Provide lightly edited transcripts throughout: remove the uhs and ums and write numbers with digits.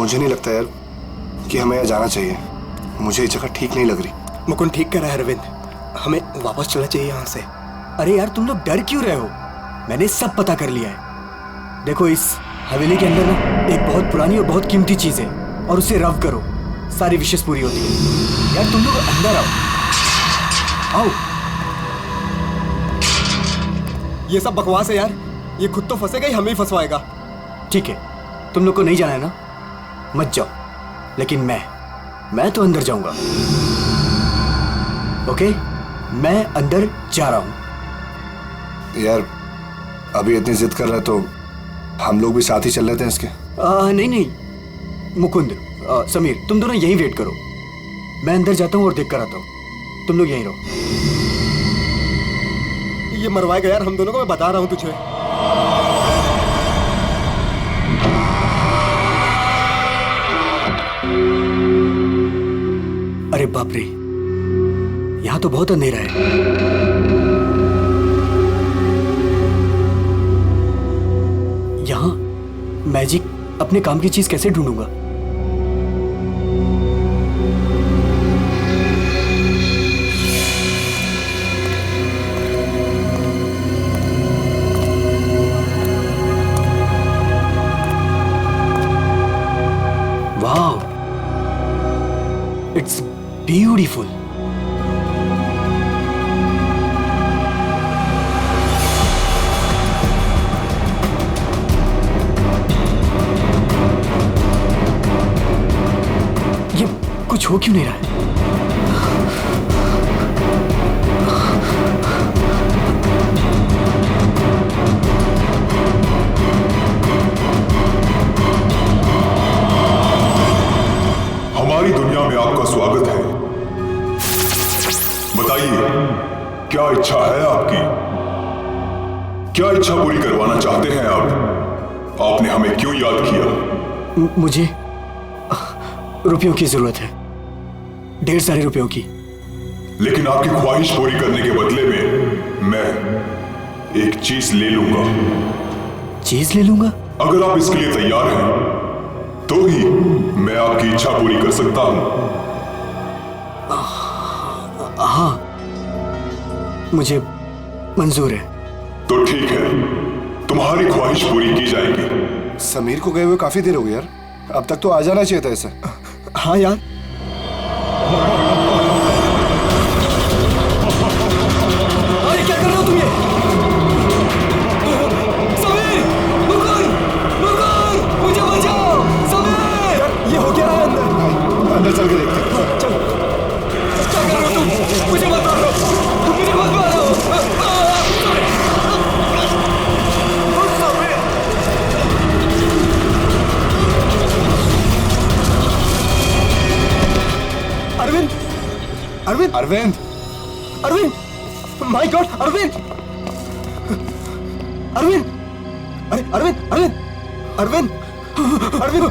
मुझे नहीं लगता यार कि हमें यहाँ जाना चाहिए। मुझे ये जगह ठीक नहीं लग रही। मुकुंद ठीक कह रहा है अरविंद, हमें वापस चलना चाहिए यहाँ से। अरे यार तुम लोग डर क्यों रहे हो? मैंने सब पता कर लिया है। देखो इस हवेली के अंदर ना एक बहुत पुरानी और बहुत कीमती चीज है, और उसे रब करो, सारी विशेष पूरी होती है। यार तुम लोग अंदर आओ, आओ। ये सब बकवास है यार, ये खुद तो फंसेगा ही, हमें ही फंसवाएगा। ठीक है, तुम लोग को नहीं जाना है ना, मत जाओ, लेकिन मैं तो अंदर जाऊंगा। ओके, मैं अंदर जा रहा हूं। यार अभी इतनी जिद कर रहा है तो हम लोग भी साथ ही चल लेते हैं इसके। नहीं मुकुंद, समीर, तुम दोनों यहीं वेट करो। मैं अंदर जाता हूँ और देख कर आता हूँ, तुम लोग यहीं रहो। ये मरवाएगा यार हम दोनों को, मैं बता रहा हूँ तुझे। अरे बाप रे, यहाँ तो बहुत अंधेरा है। यहाँ मैजिक अपने काम की चीज कैसे ढूंढूंगा? वाह, इट्स ब्यूटीफुल। ये कुछ हो क्यों नहीं रहा है? हमारी दुनिया में आपका स्वागत है। बताइए, क्या इच्छा है आपकी? क्या इच्छा पूरी करवाना चाहते हैं आप? आपने हमें क्यों याद किया? मुझे रुपयों की जरूरत है, ढेर सारे रुपयों की। लेकिन आपकी ख्वाहिश पूरी करने के बदले में मैं एक चीज ले लूंगा। चीज ले लूंगा? अगर आप इसके लिए तैयार हैं तो ही मैं आपकी इच्छा पूरी कर सकता हूं। हाँ, मुझे मंजूर है। तो ठीक है, तुम्हारी ख्वाहिश पूरी की जाएगी। समीर को गए हुए काफी देर हो गई यार, अब तक तो आ जाना चाहिए था इसे। हाँ यार, अरे क्या कर रहे हो तुम ये? समीर, मुकुंद, मुकुंद, मुझे बचाओ। समीर, यार ये हो क्या रहा है अंदर? अंदर चल के देखते हैं। चल, क्या कर रहे हो तुम? मुझे मत मारो, मुझे मत मारो। अरविंद, अरविंद, अरविंद, अरविंद, माय गॉड, अरविंद, अरविंद, अरे अरविंद, अरविंद, अरविंद, अरविंद,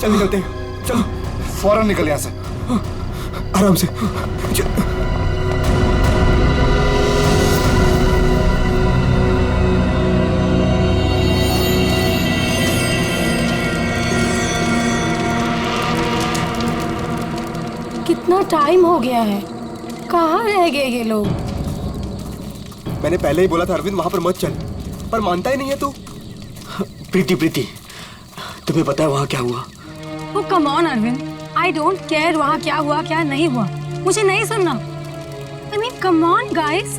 चल निकलते हैं, चलो फौरन निकल यहाँ से। आराम से। कितना टाइम हो गया है, कहाँ रह गए ये लोग? मैंने पहले ही बोला था अरविंद वहां पर मत चल, पर मानता ही नहीं है तू। प्रीति, प्रीति, तुम्हें पता है वहां क्या हुआ? वो come on Arvind, I don't care वहाँ क्या हुआ क्या नहीं हुआ, मुझे नहीं सुनना। I mean come on guys,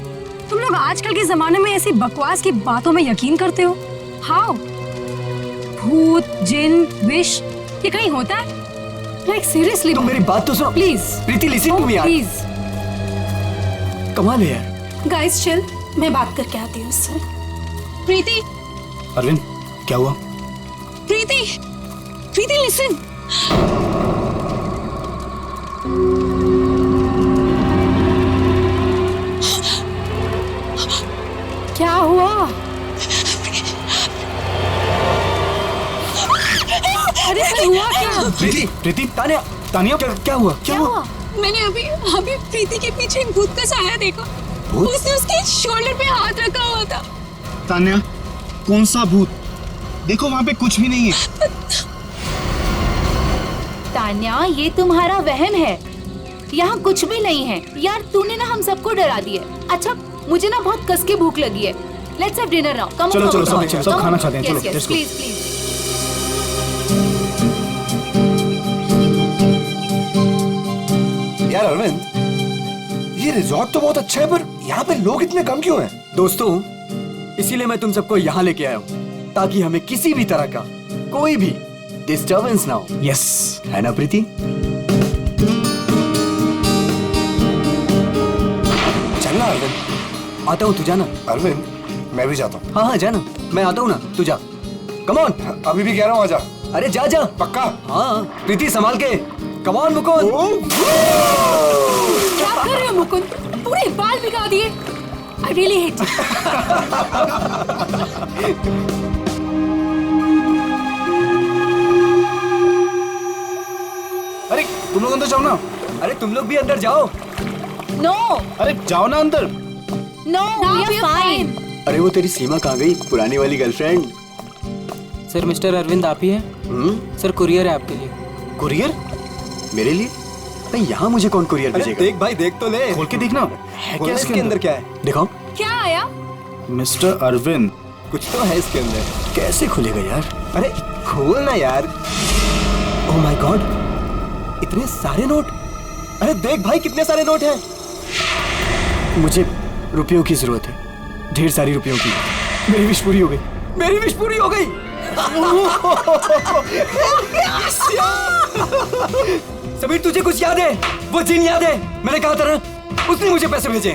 तुम लोग आजकल के जमाने में ऐसी बकवास की बातों में यकीन करते हो? हाउ? भूत, जिन, विश, ये कहीं होता है? लाइक सीरियसली, तुम मेरी बात तो सुनो please. Preeti, listen to me यार, प्लीज कमाल है यार। गाइस चिल, मैं बात करके आती हूँ उससे। प्रीति, अरविंद, क्या हुआ? प्रीति, प्रीति लिसन। क्या हुआ? अरे हुआ क्या? प्रीति, प्रीति, तानिया, तानिया, क्या हुआ? क्या हुआ? मैंने अभी प्रीति के पीछे एक भूत का साया देखा। उसने उसके शोल्डर पे हाथ रखा हुआ था। तान्या, कौन सा भूत? देखो वहां पे कुछ भी नहीं है। तान्या, ये तुम्हारा वहम है। यहाँ कुछ भी नहीं है यार, तूने ना हम सबको डरा दिया। अच्छा, मुझे ना बहुत कस के भूख लगी है। Let's have dinner now. Come चलो सब खाना चाहते हैं, चलो प्लीज प्लीज। यार अरविंद, ये रिजॉर्ट तो बहुत अच्छा है, पर यहाँ पे लोग इतने कम क्यों हैं? दोस्तों, इसीलिए मैं तुम सबको यहाँ लेके आया हूँ, ताकि हमें किसी भी तरह का कोई भी डिस्टर्बेंस ना हो। यस, है ना प्रीति? चलना अरविंद। आता हूँ, तू जाना। अरविंद, मैं भी जाता हूँ। हाँ जाना, मैं आता हूँ ना, तू जा। Come on. अभी भी कह रहा हूँ, आजा। अरे जा जा। पक्का? हाँ, प्रीति संभाल के। Come on Mukund. क्या कर रहे हो मुकुंद? पूरे बाल भिगा दिए। I really hate you. अरे तुम लोग अंदर जाओ ना। अरे तुम लोग भी अंदर जाओ। No, अरे जाओ ना अंदर। no, we are fine. अरे वो तेरी सीमा कहाँ गई, पुरानी वाली गर्लफ्रेंड? सर, मिस्टर अरविंद आप ही हैं? सर, कुरियर है आपके लिए। कुरियर? मेरे लिए? नहीं, यहाँ मुझे कौन कुरियर भेजेगा? देख भाई, देख तो ले। खोल के देखना। है क्या इसके अंदर? क्या है? दिखाओ। क्या आया? मिस्टर अरविंद, कुछ तो है इसके अंदर। कैसे खुलेगा यार? अरे खोल ना यार। ओह माय गॉड, इतने सारे नोट। अरे देख भाई, कितने सारे नोट हैं। मुझे रुपयों की जरूरत है, ढेर सारी रुपयों की। मेरी विश पूरी हो गई, मेरी विश पूरी हो गई। समीर, तुझे कुछ याद है? वो जिन याद है? मैंने कहा था ना, उसने मुझे पैसे भेजे।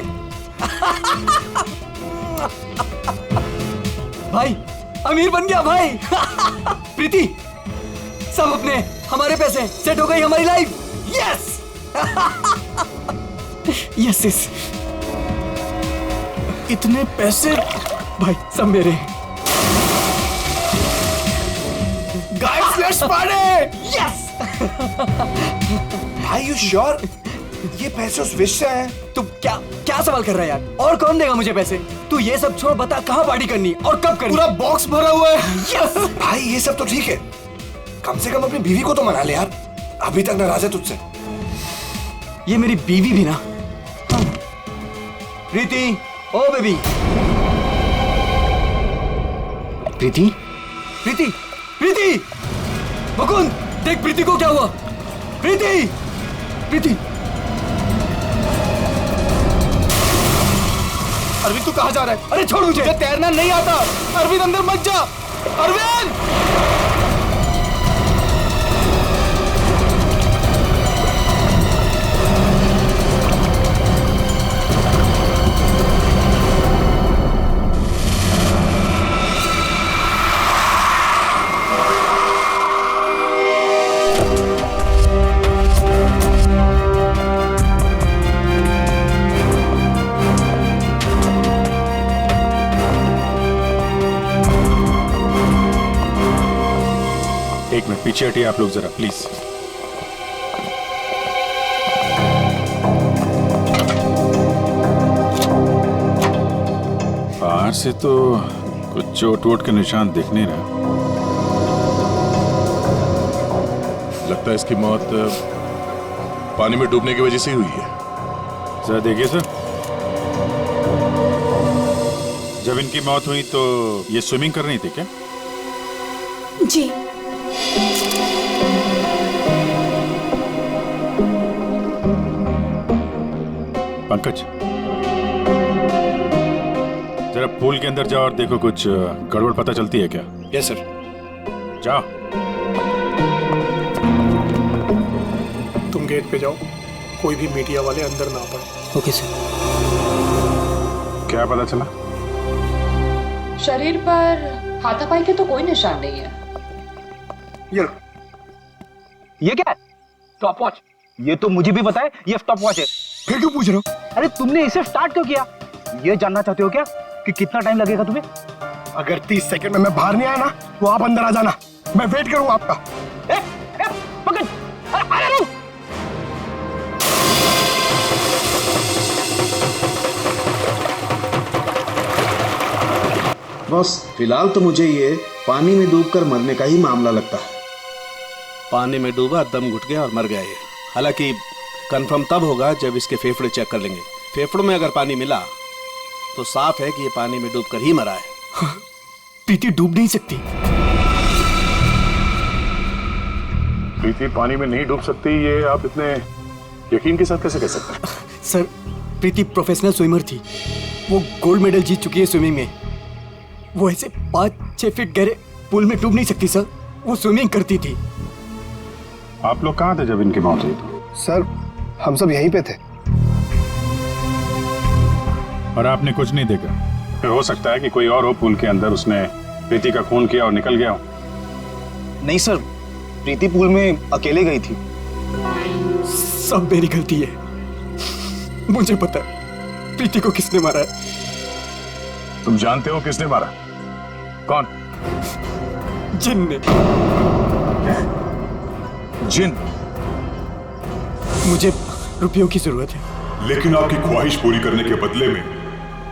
भाई, अमीर बन गया भाई। प्रीति, सब अपने हमारे पैसे, सेट हो गई हमारी लाइफ। Yes yes yes. इतने पैसे भाई, सब मेरे। Guys, let's party. यस। भाई, यू श्योर ये पैसे उस विश से हैं? तू क्या क्या सवाल कर रहा है यार? और कौन देगा मुझे पैसे? तू ये सब छोड़, बता कहाँ पार्टी करनी और कब करनी? पूरा बॉक्स भरा हुआ है। यस। भाई, ये सब तो ठीक है, कम से कम अपनी बीवी को तो मना ले यार। अभी तक नाराज है तुझसे। ये मेरी बीवी भी ना। प्रीति, ओ बेबी। प्रीति, प्रीति, प्रीति। मुकुंद, देख प्रीति को क्या हुआ। प्रीति, प्रीति। अरविंद, तू कहाँ जा रहा है? अरे छोड़ मुझे। तैरना नहीं आता। अरविंद, अंदर मत जा। अरविंद! एक मिनट पीछे हटिए आप लोग जरा, प्लीज। बाहर से तो कुछ चोट वोट के निशान दिख नहीं रहा। लगता है इसकी मौत पानी में डूबने की वजह से ही हुई है। जरा देखिए सर, जब इनकी मौत हुई तो ये स्विमिंग कर रही थी क्या? जी। पंकज, जरा पूल के अंदर जाओ और देखो कुछ गड़बड़ पता चलती है क्या। Yes sir. जाओ। तुम गेट पे जाओ, कोई भी मीडिया वाले अंदर ना पाए। Okay sir. क्या पता चला? शरीर पर हाथापाई के तो कोई निशान नहीं है। ये क्या है? Stop watch. ये तो मुझे भी पता है ये स्टॉप वॉच है। फिर क्यों पूछ रहे हो? अरे तुमने इसे स्टार्ट क्यों किया? ये जानना चाहते हो क्या कि कितना टाइम लगेगा तुम्हें? अगर 30 सेकंड में मैं बाहर नहीं आया ना, तो आप अंदर आ जाना, मैं वेट करूंगा आपका। पकड़! अरे रुक! बॉस, फिलहाल तो मुझे ये पानी में डूबकर मरने का ही मामला लगता है। पानी में डूबा, दम घुट गया और मर गया ये। हालांकि कंफर्म तब होगा जब इसके फेफड़े चेक कर लेंगे। फेफड़ों में अगर पानी मिला तो साफ है कि ये पानी में डूबकर ही मरा है। प्रीति डूब नहीं सकती। प्रीति पानी में नहीं डूब सकती, ये आप इतने यकीन के साथ कैसे कह सकते हैं? सर, प्रीति प्रोफेशनल स्विमर थी। वो गोल्ड मेडल जीत चुकी है स्विमिंग में। वो ऐसे 5-6 फीट गहरे पूल में डूब नहीं सकती सर। वो स्विमिंग करती थी। आप लोग कहाँ थे जब इनकी मौत हुई? सर, हम सब यहीं पे थे। और आपने कुछ नहीं देखा? फिर हो सकता है कि कोई और हो पूल के अंदर, उसने प्रीति का खून किया और निकल गया हो। नहीं सर, प्रीति पूल में अकेले गई थी। सब मेरी गलती है। मुझे पता है प्रीति को किसने मारा है। तुम जानते हो किसने मारा? कौन? जिन ने। जिन? मुझे रुपयों की जरूरत है। लेकिन आपकी ख्वाहिश पूरी करने के बदले में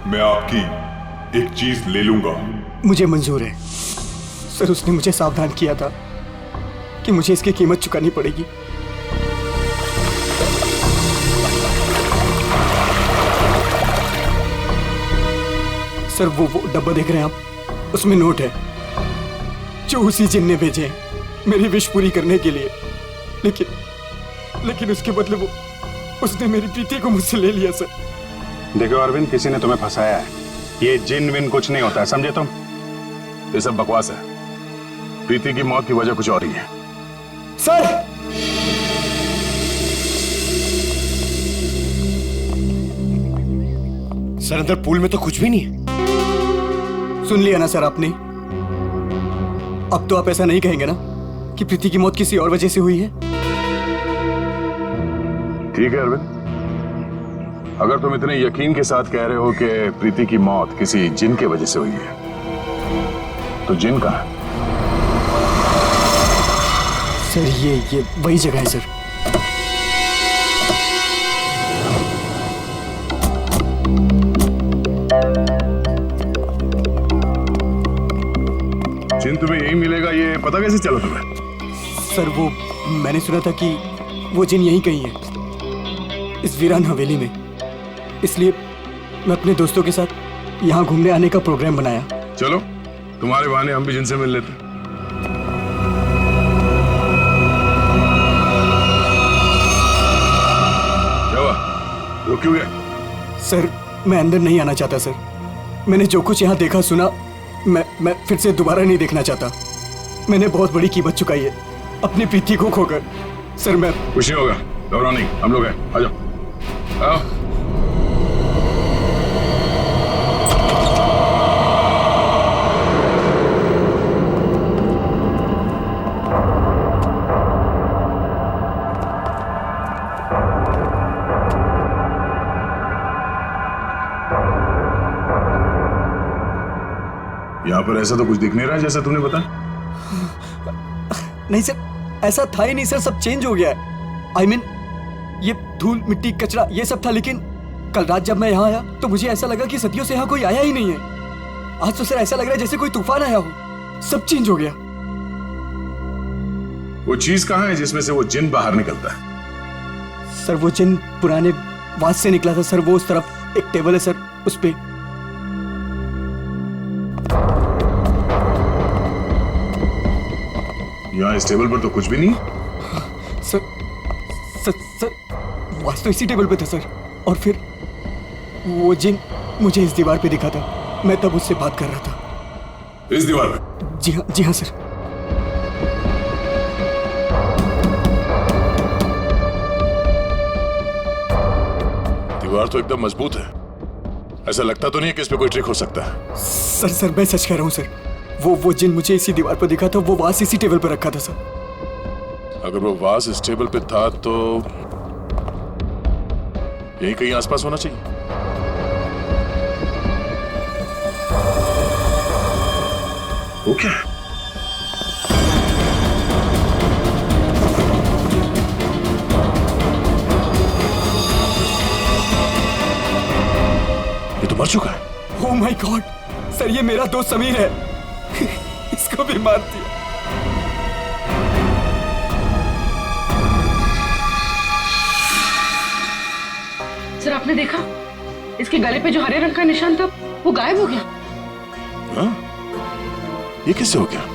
मैं आपकी एक चीज ले लूंगा। मुझे मंजूर है सर। उसने मुझे सावधान किया था कि मुझे इसकी कीमत चुकानी पड़ेगी। सर, वो डब्बा देख रहे हैं आप? उसमें नोट है जो उसी जिन ने भेजे हैं मेरी विश पूरी करने के लिए। लेकिन उसके बदले उसने मेरी प्रीति को मुझसे ले लिया सर। देखो अरविंद, किसी ने तुम्हें फंसाया है। ये जिन विन कुछ नहीं होता है, समझे तुम? ये सब बकवास है। प्रीति की मौत की वजह कुछ और ही है। सर, सर अंदर पूल में तो कुछ भी नहीं है। सुन लिया ना सर आपने? अब तो आप ऐसा नहीं कहेंगे ना कि प्रीति की मौत किसी और वजह से हुई है? ठीक है अरविंद, अगर तुम इतने यकीन के साथ कह रहे हो कि प्रीति की मौत किसी जिन के वजह से हुई है, तो जिन कहाँ है? सर, ये वही जगह है सर। जिन तुम्हें यही मिलेगा, ये पता कैसे चला तुम्हें? सर, वो मैंने सुना था कि वो जिन यहीं कहीं है, इस वीरान हवेली में। इसलिए मैं अपने दोस्तों के साथ यहाँ घूमने आने का प्रोग्राम बनाया। चलो, तुम्हारे बहाने हम भी जिनसे मिल लेते। रुक क्यों गए? सर, मैं अंदर नहीं आना चाहता सर। मैंने जो कुछ यहाँ देखा सुना, मैं फिर से दोबारा नहीं देखना चाहता। मैंने बहुत बड़ी कीमत चुकाई है अपनी प्रीति को खोकर। सर, मैं कुछ नहीं होगा, घबराओ नहीं, हम लोग हैं। आ जाओ, आओ। यहाँ पर ऐसा तो कुछ दिख नहीं रहा जैसा तूने बताया। नहीं सर, ऐसा था ही नहीं सर। सब चेंज हो गया है। I mean, ये धूल मिट्टी कचरा ये सब था, लेकिन कल रात जब मैं यहाँ आया तो मुझे ऐसा लगा कि सदियों से यहाँ कोई आया ही नहीं है। आज तो सर ऐसा लग रहा है जैसे कोई तूफान आया हो। सब चेंज हो गया। वो चीज कहाँ है जिसमें से वो जिन बाहर निकलता है? सर, वो जिन पुराने वास से निकला था सर। वो उस तरफ एक टेबल है सर, उस पे। यहाँ इस टेबल पर तो कुछ भी नहीं। सर, वास तो इसी टेबल पे था सर। और फिर वो जिन मुझे इस दीवार पे दिखा था। मैं तब उससे बात कर रहा था। इस दीवार पे? जी हाँ सर। दीवार तो एकदम मजबूत है। ऐसा लगता तो नहीं है कि इस पे कोई ट्रिक हो सकता है। सर, मैं सच कह रहा हूँ सर। वो जिन मुझे इसी दीवार पर दिखा था। वो वास इसी टेबल पर रखा था सर। अगर वो वास इस टेबल पे था तो यही कहीं आसपास होना चाहिए। वो क्या है? ये तो मर चुका है। ओह माय गॉड सर, ये मेरा दोस्त समीर है। इसको भी मार दिया। सर आपने देखा इसके गले पे जो हरे रंग का निशान था वो गायब हो गया। हाँ? ये किससे हो गया?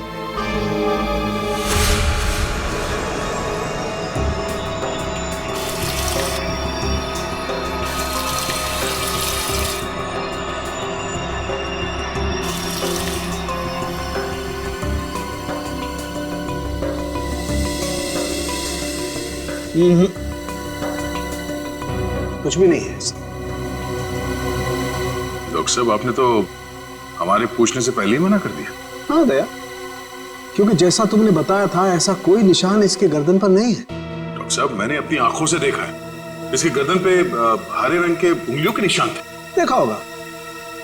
कुछ भी नहीं है। डॉक्टर साहब आपने तो हमारे पूछने से पहले ही मना कर दिया। हाँ दया, क्योंकि जैसा तुमने बताया था ऐसा कोई निशान इसके गर्दन पर नहीं है। डॉक्टर साहब मैंने अपनी आंखों से देखा है, इसके गर्दन पे हरे रंग के उंगलियों के निशान थे। देखा होगा,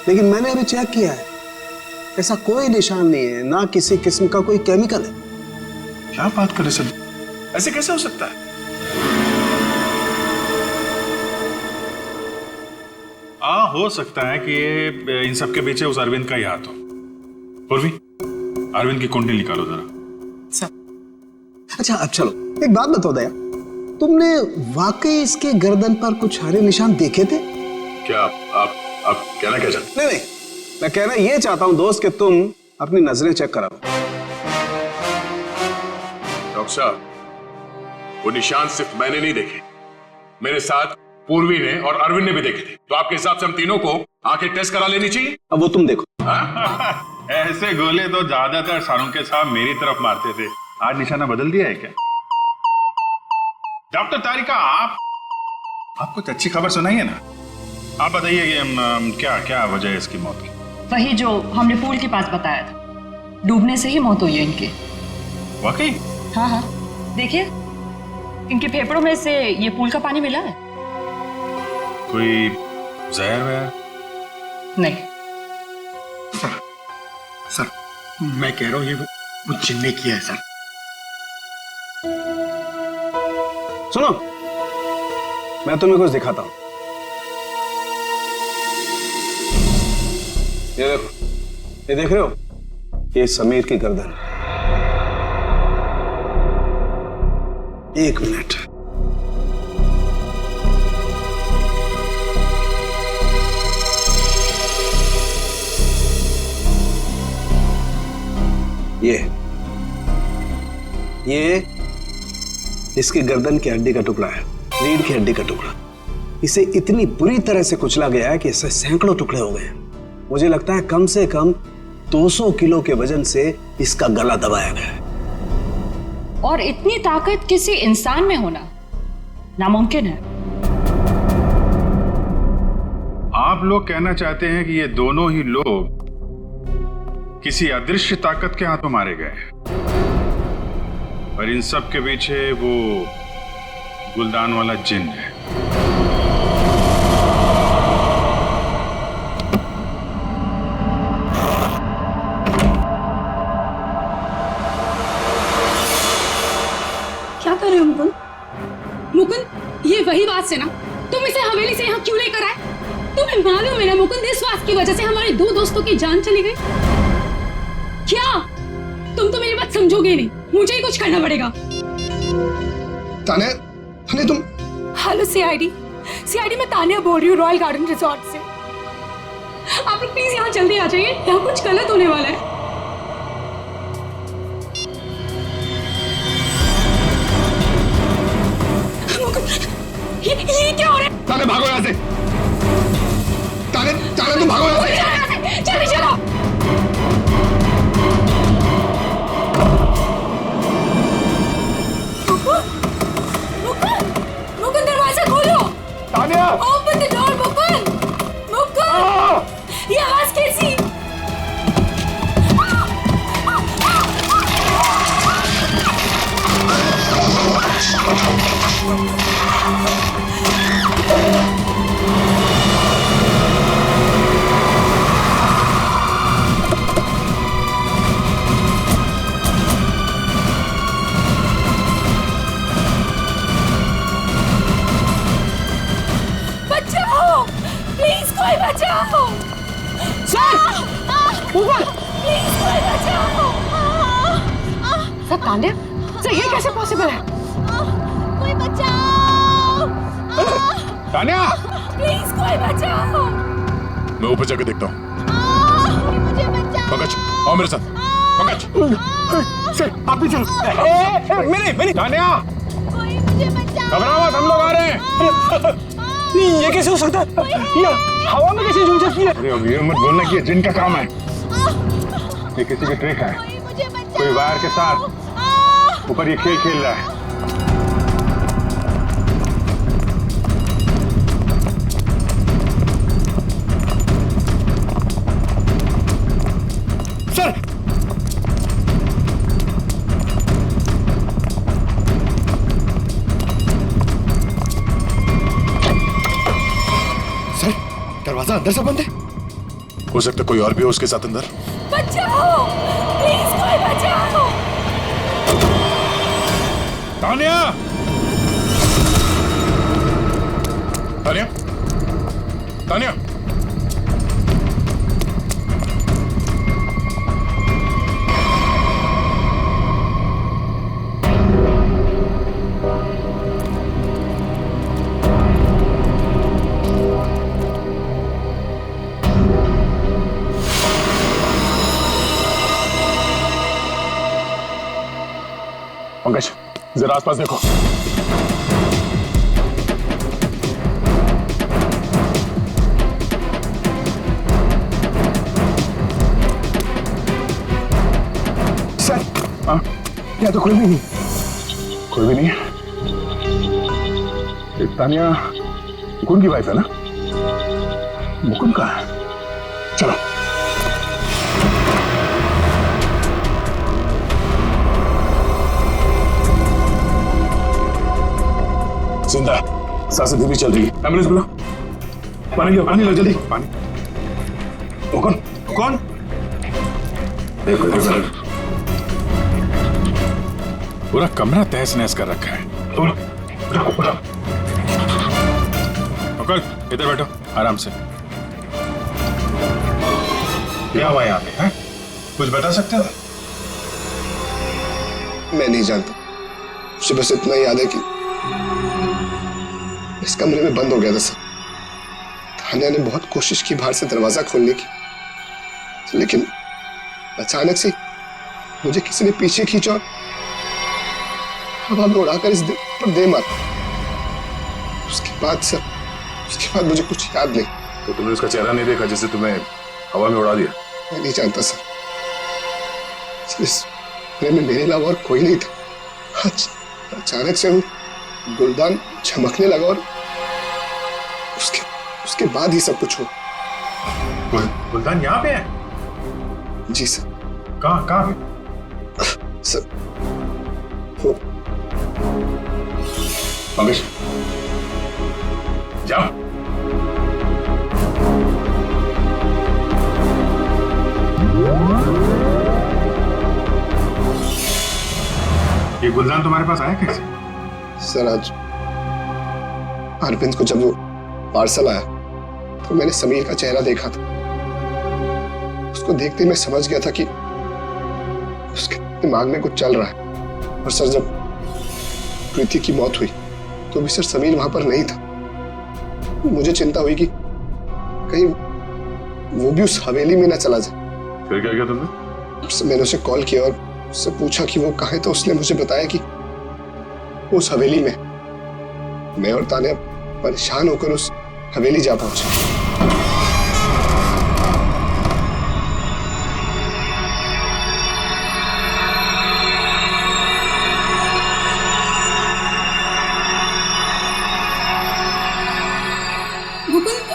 लेकिन मैंने अभी चेक किया है, ऐसा कोई निशान नहीं है, ना किसी किस्म का कोई केमिकल है। क्या बात कर रहे सर, ऐसे कैसे हो सकता है? हो सकता है कि ये इन सब के पीछे उस अरविंद का ही हाथ हो। पूर्वी, अरविंद की कुंडली निकालो जरा। अच्छा अब चलो एक बात बताओ दया, तुमने वाकई इसके गर्दन पर कुछ हरे निशान देखे थे? क्या आप कहना क्या चाहते? नहीं, मैं कहना ये चाहता हूं दोस्त कि तुम अपनी नजरें चेक करा लो। डॉक्टर साहब, वो निशान सिर्फ मैंने नहीं देखे, मेरे साथ पूर्वी ने और अरविंद ने भी देखे थे। तो आपके हिसाब से हम तीनों को आंखें टेस्ट करा लेनी चाहिए। अब वो तुम देखो। ऐसे गोले तो ज्यादातर सारों के साथ मेरी तरफ मारते थे, आज निशाना बदल दिया है क्या? डॉक्टर तारिका, आप कुछ अच्छी खबर सुनाइए ना। आप बताइए क्या क्या वजह है इसकी मौत की? वही जो हमने पूल के पास बताया था, डूबने से ही मौत हुई है इनकी। वाकई? हाँ हाँ, देखिए इनके फेफड़ों में से ये पूल का पानी मिला है। कोई जहर वहर? नहीं सर, मैं कह रहा हूं ये वो जिन ने किया है सर। सुनो, मैं तुम्हें कुछ दिखाता हूं। ये देखो, ये देख रहे हो, ये समीर की गर्दन। एक मिनट, ये इसकी गर्दन की हड्डी का टुकड़ा है, रीढ़ की हड्डी का टुकड़ा। इसे इतनी बुरी तरह से कुचला गया है कि इससे सैकड़ों टुकड़े हो गए। मुझे लगता है कम से कम 200 किलो के वजन से इसका गला दबाया गया है। और इतनी ताकत किसी इंसान में होना नामुमकिन है। आप लोग कहना चाहते हैं कि ये दोनों ही लोग किसी अदृश्य ताकत के हाथों मारे गए, और इन सब के पीछे वो गुलदान वाला जिन है। क्या कर रहे हो मुकुंद? मुकुंद, ये वही बात से ना तुम इसे हवेली से यहाँ क्यों लेकर आए? तुम्हें मालूम है ना मुकुंद, इस बात की वजह से हमारे 2 दोस्तों की जान चली गई। क्या तुम तो मेरी बात समझोगे नहीं, मुझे ही कुछ करना पड़ेगा। ताने तुम। हेलो सीआईडी, मैं तानिया बोल रही हूँ रॉयल गार्डन रिजॉर्ट से। आप लोग प्लीज यहाँ जल्दी आ जाइए, यहाँ कुछ गलत होने वाला है। ये क्या हो रहा है? ताने भागो यहाँ से। ताने तुम भागो यहाँ से। जल्दी चलो। मुकुंद, दरवाजा खोलो। Tania, open the door Mukund. ये आवाज कैसी? बचाओ, प्लीज कोई बचाओ। सर, ऊपर प्लीज कोई बचाओ। सर तांडे, सर ये कैसे पॉसिबल है? कोई बचाओ। तानिया, प्लीज कोई बचाओ। मैं ऊपर जाकर देखता हूँ। मुझे बचाओ। पंकज आओ मेरे साथ। पंकज सर आप भी चलो। मैंने तान्या कोई मुझे बचाओ। घबराओ मत, हम लोग आ रहे हैं। ये कैसे हो सकता है? ये हवा में कैसे झूल सकती है? अरे अब ये मत बोलना कि ये जिन का काम है, ये किसी की ट्रिक है। कोई वायर के साथ ऊपर ये खेल खेल रहा है। सर सर दरवाजा अंदर से बंद है। हो सकता कोई और भी हो उसके साथ अंदर। बचाओ प्लीज कोई बचाओ। तान्या तान्या तान्या पंकज जरा आसपास देखो। सर यहाँ तो कोई भी नहीं। कोई भी नहीं है। ये तान्या मुकुंद की वाइफ है ना? मुकुंद कहाँ है? चलो। जिंदा है, सांसें धीमी चल रही है। एम्बुलेंस बुला। पानी लो, पानी लो जल्दी। पानी। कौन? कौन? देखो देखो। पूरा कमरा तहस नहस कर रखा है। अंकल इधर बैठो आराम से। क्या हुआ यहाँ पे है? कुछ बता सकते हो? मैं नहीं जानता, मुझे बस इतना याद है कि इस कमरे में बंद हो गया था सर। तान्या ने बहुत कोशिश की बाहर से दरवाजा खोलने की, लेकिन अचानक से मुझे किसी ने पीछे खींचा और हवा में उड़ाकर इस दिल पर दे मारा। उसके बाद मुझे कुछ याद नहीं। तो तुमने उसका चेहरा नहीं देखा जिसे तुम्हें हवा में उड़ा दिया? मैं नहीं जानता सर, इस कमरे में मेरे अलावा और कोई नहीं था। अचानक से गुलदान चमकने लगा और उसके बाद ही सब कुछ हुआ। गुलदान यहाँ पे है? जी सर। कहाँ पे? सर वो पंकज जाओ। ये गुलदान तुम्हारे पास आया कैसे? सर आज अरविंद को जब वो पार्सल आया तो मैंने समीर का चेहरा देखा था। उसको देखते ही मैं समझ गया था कि उसके दिमाग में कुछ चल रहा है। और सर जब प्रीति की मौत हुई तो भी सर समीर वहां पर नहीं था। मुझे चिंता हुई कि कहीं वो भी उस हवेली में ना चला जाए। फिर क्या किया तुमने? मैंने उसे कॉल किया और उससे पूछा कि वो कहाँ है, तो उसने मुझे बताया कि वो उस हवेली में। मैं और तान्या परेशान होकर उस हवेली जा पहुंचे।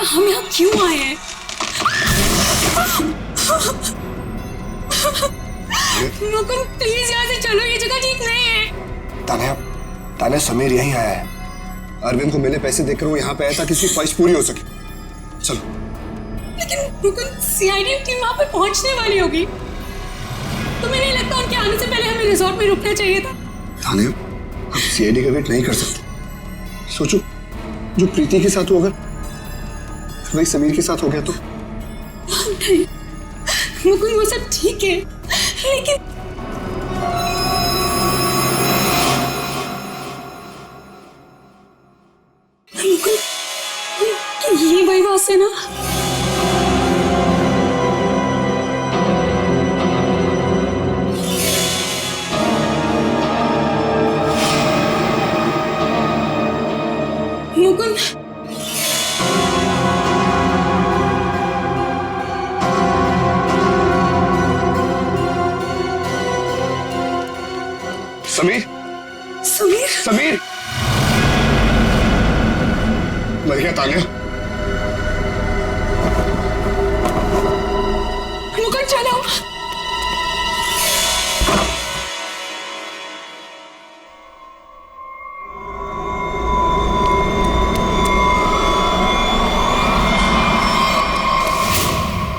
हम यहाँ क्यों आए हैं? मुकुंद प्लीज यहाँ से चलो, ये जगह ठीक नहीं है। तान्या समीर यहीं आया है। अरविंद को मैंने पैसे देकर वो यहाँ पे आया था कि उसकी ख्वाहिश पूरी हो सके। चलो। लेकिन मुकुंद सीआईडी टीम वहाँ पे पहुँचने वाली होगी। तुम्हें नहीं लगता उनके आने से पहले हमें रिजॉर्ट में रुकना चाहिए था? तान्या हम सीआईडी का वेट नहीं कर सकते। सोचो जो प्रीति के साथ होगा वही समीर के साथ हो गया तो? नहीं मुकुंद वो सब ठीक है, लेकिन मुकुंद ये वही वास है ना? मुकुंद, समीर, समीर, समीर, मर गया तान्या। मुकुंद चलो।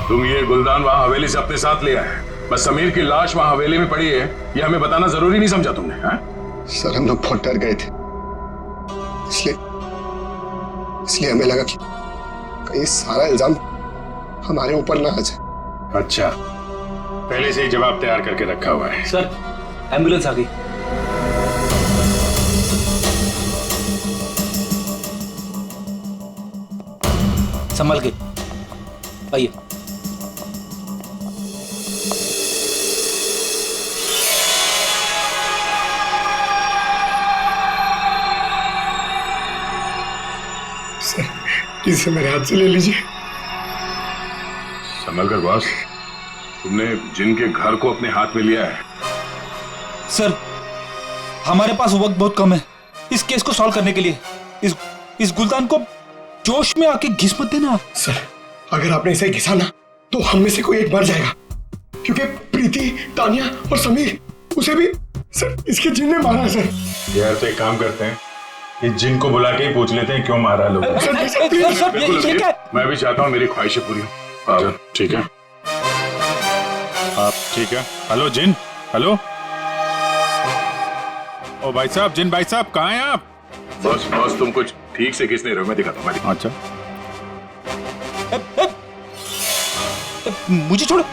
तुम ये गुलदान वहां हवेली से अपने साथ ले आए, बस समीर की लाश वहां हवेली में पड़ी है ये हमें बताना जरूरी नहीं समझा तुमने? सर हम लोग बहुत डर गए थे, इसलिए हमें लगा कि कहीं सारा इल्जाम हमारे ऊपर ना आ जाए। अच्छा, पहले से ही जवाब तैयार करके रखा हुआ है। सर एम्बुलेंस आ गई। संभल के आइए। इसे मेरे हाथ से ले लीजिए। संभल कर बॉस, तुमने जिनके घर को अपने हाथ में लिया है। सर हमारे पास वक्त बहुत कम है इस केस को सॉल्व करने के लिए। इस गुलदान को जोश में आके घिस मत देना। सर अगर आपने इसे घिसा ना तो हम में से कोई एक मर जाएगा, क्योंकि प्रीति, तानिया और समीर, उसे भी सर इसके जिन ने मारा है। सर यार तो एक काम करते हैं, इस जिन को बुला के ही पूछ लेते हैं क्यों मारा लोग। मैं भी चाहता हूँ मेरी ख्वाहिशें पूरी हो। ठीक है आप ठीक है। हेलो जिन, हेलो। ओ भाई साहब, जिन भाई साहब कहाँ हैं आप? बस तुम कुछ ठीक से किस नहीं रहे, मैं दिखाता हूँ। अच्छा मुझे छोड़ो।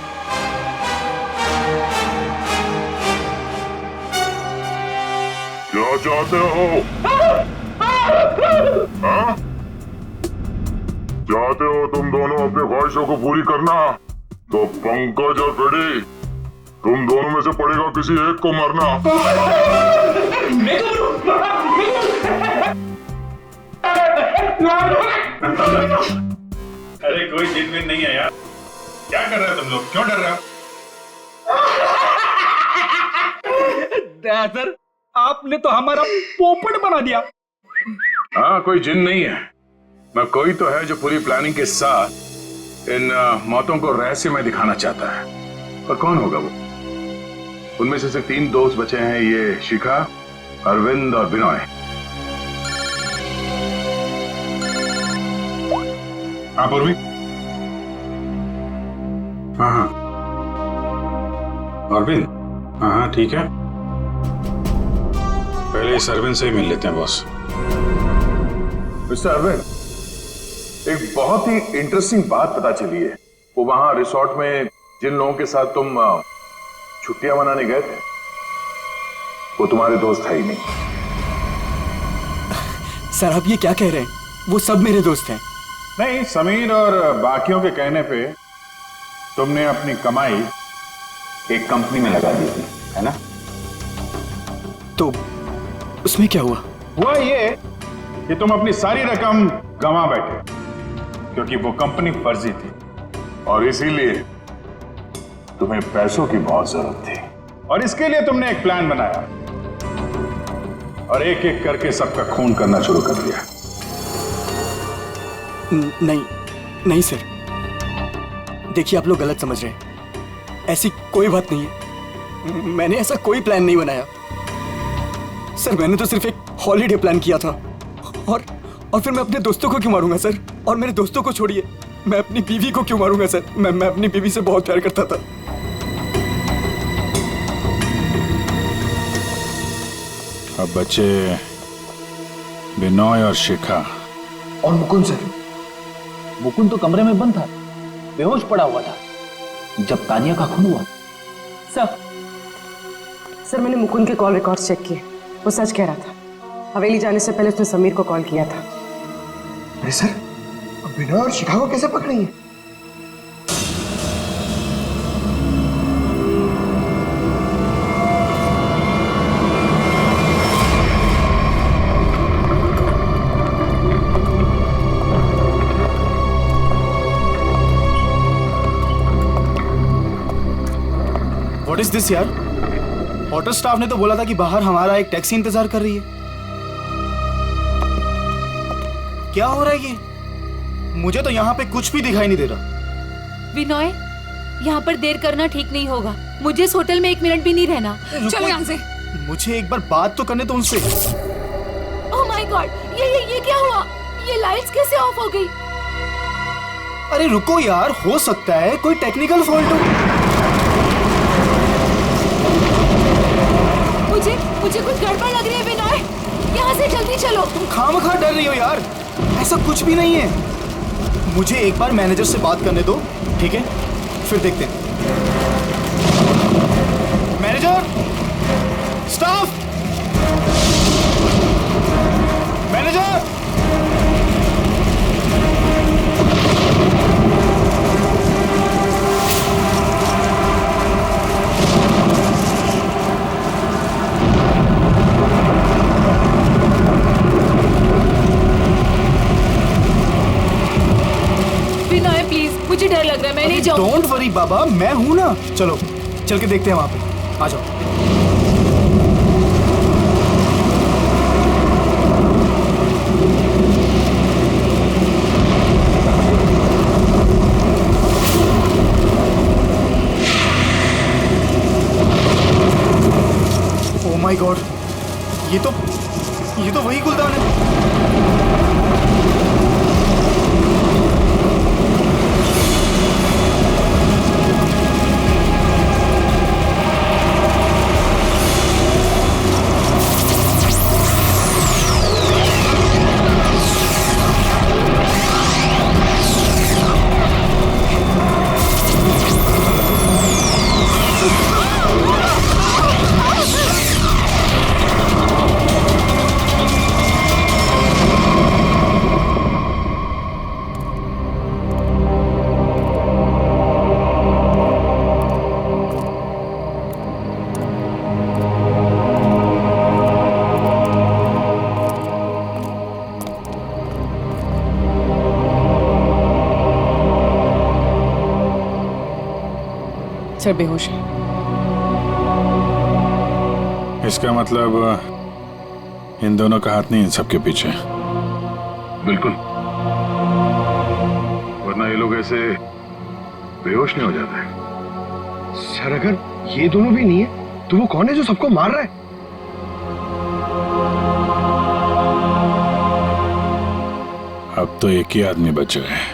क्या चाहते हो? हाँ? चाहते हो तुम दोनों अपनी ख्वाहिशों को पूरी करना? तो पंकज और फ्रेडी, तुम दोनों में से पड़ेगा किसी एक को मरना। अरे कोई जिन विन नहीं है यार, क्या कर रहे हो तुम लोग? क्यों डर रहे हो? सर आपने तो हमारा पोपट बना दिया। हाँ कोई जिन नहीं है, मैं कोई तो है जो पूरी प्लानिंग के साथ इन मौतों को रहस्य में दिखाना चाहता है। पर कौन होगा वो? उनमें से सिर्फ 3 दोस्त बचे हैं, ये शिखा, अरविंद और विनय। हाँ पूर्वी। हाँ अरविंद, हाँ ठीक है। पहले इस अरविंद से ही मिल लेते हैं बॉस। मिस्टर अरविंद, एक बहुत ही इंटरेस्टिंग बात पता चली है। वो वहां रिसोर्ट में जिन लोगों के साथ तुम छुट्टियां मनाने गए थे, वो तुम्हारे दोस्त है ही नहीं। सर आप ये क्या कह रहे हैं? वो सब मेरे दोस्त हैं। नहीं, समीर और बाकियों के कहने पे तुमने अपनी कमाई एक कंपनी में लगा दी थी, है ना? तो उसमें क्या हुआ? हुआ ये कि तुम अपनी सारी रकम गंवा बैठे, क्योंकि वो कंपनी फर्जी थी और इसीलिए तुम्हें पैसों की बहुत जरूरत थी। और इसके लिए तुमने एक प्लान बनाया और एक एक करके सबका खून करना शुरू कर दिया। नहीं सर, देखिए आप लोग गलत समझ रहे हैं। ऐसी कोई बात नहीं है, मैंने ऐसा कोई प्लान नहीं बनाया। सर मैंने तो सिर्फ एक हॉलीडे प्लान किया था और फिर मैं अपने दोस्तों को क्यों मारूंगा सर? और मेरे दोस्तों को छोड़िए, मैं अपनी बीवी को क्यों मारूंगा सर? मैं अपनी बीवी से बहुत प्यार करता था। अब बचे विनय और शिखा और मुकुंद। सर मुकुंद तो कमरे में बंद था, बेहोश पड़ा हुआ था जब तानिया का खून हुआ। सर मैंने मुकुंद के कॉल रिकॉर्ड चेक किए, वो सच कह रहा था। हवेली जाने से पहले उसने समीर को कॉल किया था। अरे सर बिना और शिकागो कैसे पकड़ी है? व्हाट इज दिस यार? होटल स्टाफ ने तो बोला था कि बाहर हमारा एक टैक्सी इंतजार कर रही है। क्या हो रहा है ये? मुझे तो यहाँ पे कुछ भी दिखाई नहीं दे रहा। विनोय, यहाँ पर देर करना ठीक नहीं होगा। मुझे इस होटल में 1 मिनट भी नहीं रहना। चलो यहाँ से। मुझे एक बार बात तो करने दो उनसे। ओह माय गॉड, ये क्या हुआ? ये लाइट्स कैसे ऑफ हो गई? अरे रुको यार, हो सकता है कोई टेक्निकल फॉल्ट हो। मुझे कुछ गड़बड़ लग रही है विनोय। यहाँ से जल्दी चलो। तुम खामखा डर रही हो यार, ऐसा कुछ भी नहीं है। मुझे एक बार मैनेजर से बात करने दो, ठीक है? फिर देखते हैं। Manager, staff, manager. मुझे डर लग रहा है, मैं नहीं जाऊंगा। डोंट वरी बाबा, मैं हूं ना। चलो चल के देखते हैं वहां पे। आ जाओ। ओह माय गॉड, ये तो वही गुलदान है। सर बेहोश है। इसका मतलब इन दोनों का हाथ नहीं इन सबके पीछे। बिल्कुल, वरना ये लोग ऐसे बेहोश नहीं हो जाते। सर अगर ये दोनों भी नहीं है तो वो कौन है जो सबको मार रहा है? अब तो एक ही आदमी बचा है।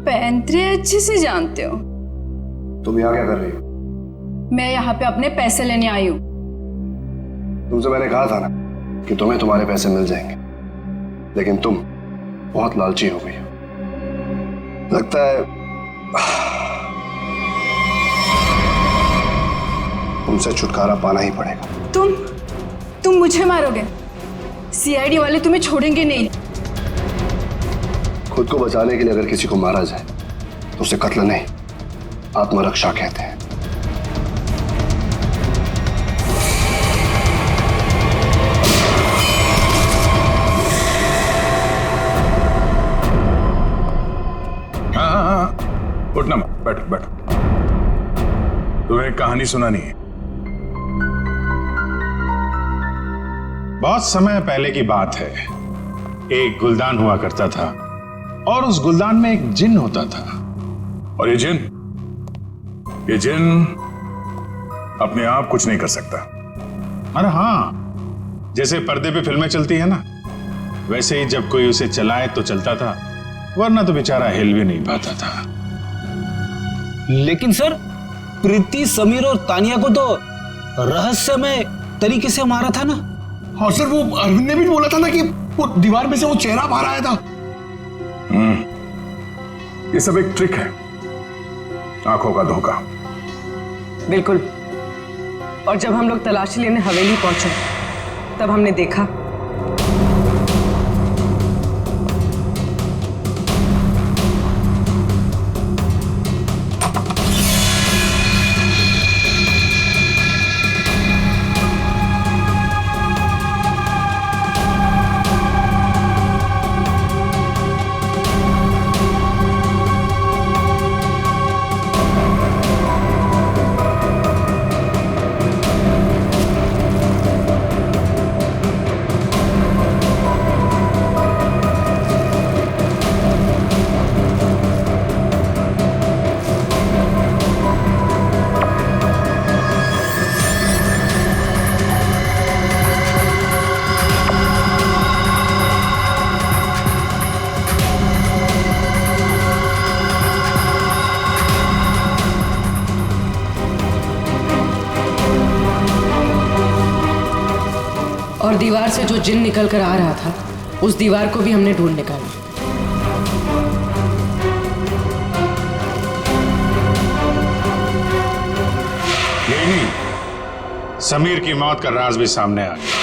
पैंतरे अच्छे से जानते हो। तुम यहाँ क्या कर रही हो? मैं यहाँ पे अपने पैसे लेने आई हूँ। तुमसे मैंने कहा था ना कि तुम्हें तुम्हारे पैसे मिल जाएंगे, लेकिन तुम बहुत लालची हो गई हो। लगता है तुमसे छुटकारा पाना ही पड़ेगा। तुम मुझे मारोगे? सीआईडी वाले तुम्हें छोड़ेंगे नहीं। खुद को बचाने के लिए अगर किसी को मारा जाए तो उसे कत्ल नहीं, आत्मरक्षा कहते हैं। हाँ, उठना मत, बैठो बैठो। तुम्हें एक कहानी सुनानी है। बहुत समय पहले की बात है। एक गुलदान हुआ करता था और उस गुलदान में एक जिन होता था। और ये जिन अपने आप कुछ नहीं कर सकता। अरे हाँ, जैसे पर्दे पे फिल्में चलती है ना, वैसे ही जब कोई उसे चलाए तो चलता था, वरना तो बेचारा हिल भी नहीं पाता था। लेकिन सर, प्रीति, समीर और तानिया को तो रहस्यमय तरीके से मारा था ना। हाँ सर, वो अरविंद ने भी बोला था ना कि वो दीवार में से वो चेहरा बाहर आया था। ये सब एक ट्रिक है, आंखों का धोखा। बिल्कुल। और जब हम लोग तलाशी लेने हवेली पहुंचे तब हमने देखा और दीवार से जो जिन निकल कर आ रहा था, उस दीवार को भी हमने ढूंढ निकाला। यही नहीं, समीर की मौत का राज भी सामने आ गया।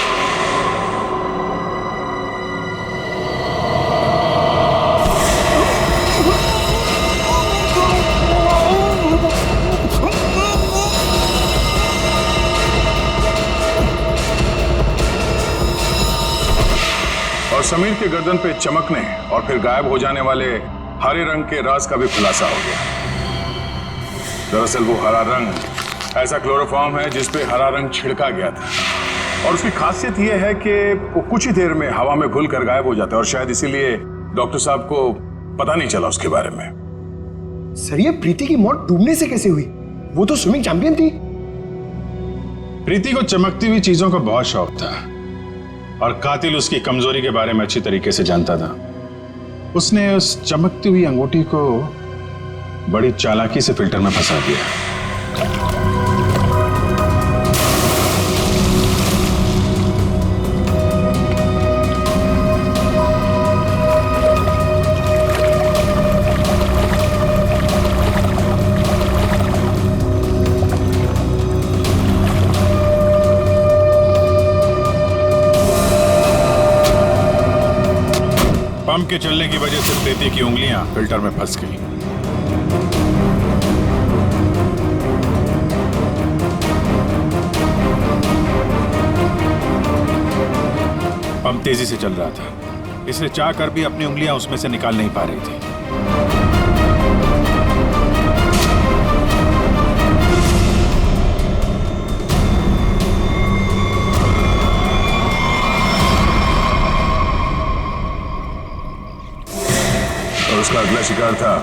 और समीर के गर्दन पे चमकने और फिर गायब हो जाने वाले हरे रंग के राज का भी खुलासा हो गया। दरअसल वो हरा रंग ऐसा क्लोरोफॉर्म है जिस पे हरा रंग छिड़का गया था, और उसकी खासियत ये है कि वो कुछ ही देर में हवा में घुल कर गायब हो जाता है, और शायद इसीलिए डॉक्टर साहब को पता नहीं चला उसके बारे में। सर, ये प्रीति की मौत डूबने से कैसे हुई? वो तो स्विमिंग चैंपियन थी। प्रीति को चमकती हुई चीजों का बहुत शौक था और कातिल उसकी कमजोरी के बारे में अच्छी तरीके से जानता था। उसने उस चमकती हुई अंगूठी को बड़ी चालाकी से फिल्टर में फंसा दिया। पंप के चलने की वजह से प्रीति की उंगलियां फिल्टर में फंस गई। पंप तेजी से चल रहा था, इसलिए चाह कर भी अपनी उंगलियां उसमें से निकाल नहीं पा रही थी। उसका अगला शिकार था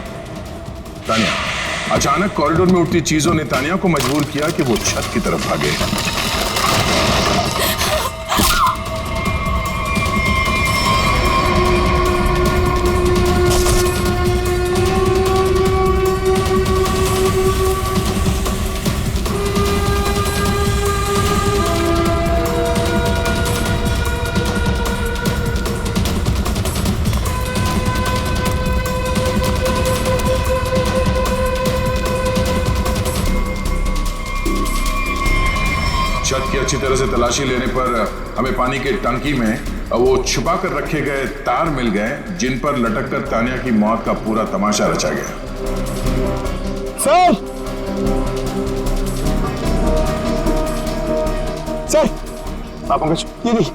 तानिया। अचानक कॉरिडोर में उठती चीजों ने तानिया को मजबूर किया कि वो छत की तरफ भागे। छत की अच्छी तरह से तलाशी लेने पर हमें पानी के टंकी में वो छुपा कर रखे गए तार मिल गए, जिन पर लटक कर तानिया की मौत का पूरा तमाशा रचा गया। सर, सर, आप पंकज, ये नहीं।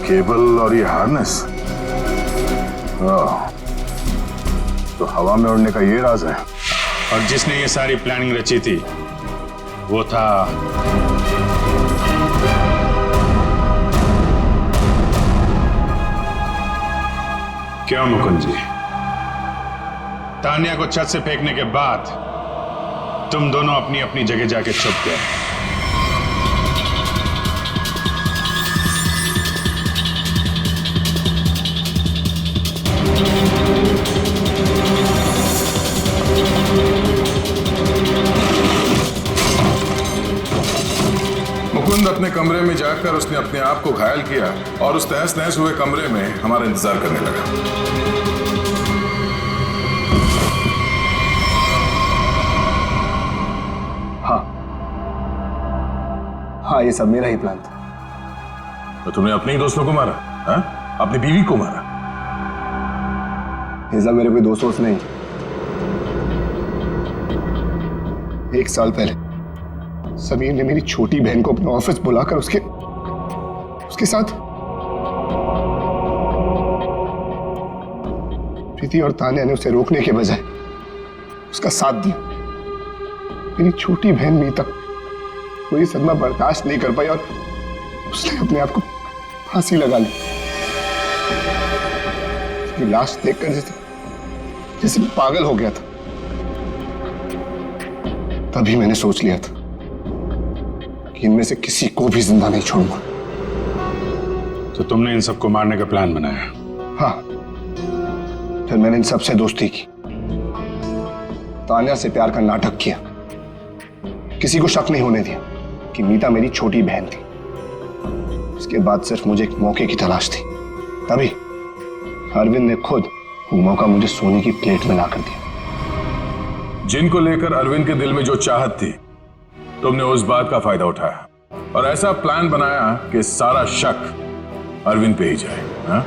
केबल और ये हार्नेस, तो हवा में उड़ने का ये राज है। और जिसने ये सारी प्लानिंग रची थी वो था क्यों मुकुंद जी? तानिया को छत से फेंकने के बाद तुम दोनों अपनी अपनी जगह जाके छुप गए। मुकुंद अपने कमरे में जाकर उसने अपने आप को घायल किया और उस तहस नहस हुए कमरे में हमारा इंतजार करने लगा। हाँ, ये सब मेरा ही प्लान था। तो तुमने अपने ही दोस्तों को मारा? हाँ? अपनी बीवी को मारा? ये सब मेरे कोई दोस्त नहीं। 1 साल पहले समीर ने मेरी छोटी बहन को अपने ऑफिस बुलाकर उसके साथ प्रीति और तान्या ने उसे रोकने के बजाय उसका साथ दिया। मेरी छोटी बहन मीता वो ये सदमा बर्दाश्त नहीं कर पाई और उसने अपने आप को फांसी लगा ली। उसकी लाश देखकर जैसे पागल हो गया था। तभी मैंने सोच लिया था कि इनमें से किसी को भी जिंदा नहीं छोड़ूंगा। तो तुमने इन सबको मारने का प्लान बनाया? हाँ, फिर मैंने इन सबसे दोस्ती की, तान्या से प्यार का नाटक किया, किसी को शक नहीं होने दिया कि मीता मेरी छोटी बहन थी। उसके बाद सिर्फ मुझे एक मौके की तलाश थी, तभी अरविंद ने खुद वो मौका मुझे सोने की प्लेट में ला कर दिया। जिनको लेकर अरविंद के दिल में जो चाहत थी, तुमने उस बात का फायदा उठाया और ऐसा प्लान बनाया कि सारा शक अरविंद पे ही जाए। हा?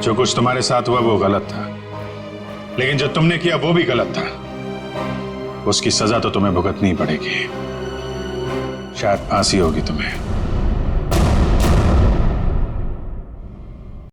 जो कुछ तुम्हारे साथ हुआ वो गलत था, लेकिन जो तुमने किया वो भी गलत था। उसकी सजा तो तुम्हें भुगतनी पड़ेगी, शायद फांसी होगी तुम्हें।